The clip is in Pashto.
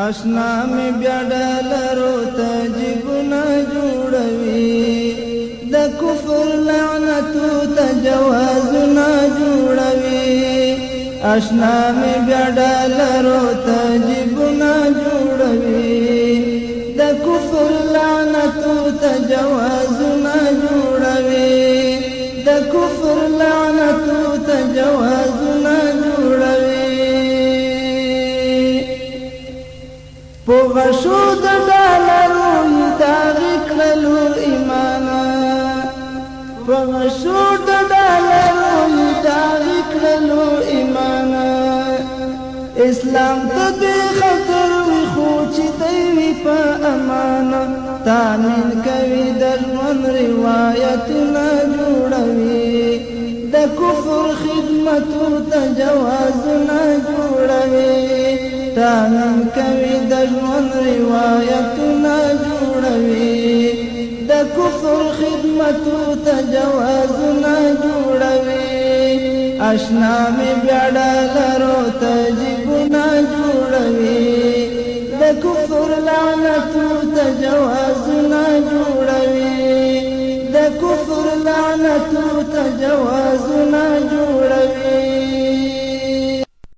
اشنا می بیا ډالرو تجیبونه جوړوي د کفر لعنتو ته جوازونه جوړوي اشنا می بیا ډالرو تجیبونه جوړوي د کفر لعنتو ته جوازونه جوړوي د کفر لعنتو ته جوازونه جوړوي په غشو د ډالرو داغې کړلو ایمانا په غشو د ډالرو داغې کړلو ایمانا اسلام ته دې خطر وي خو چې دی وي په امانه تامین کوي د ژوند روایتونه جوړوي د کفر خدمتو ته جوازونه جوړوي تامین کوي د ژوند روایتونه جوړوي د کفر خدمتو ته جوازونه جوړوي اشنا می بیا ډالرو تجیبونه جوړوي د کفر لعنتو ته جوازونه جوړوي د کفر لعنتو ته جوازونه جوړوي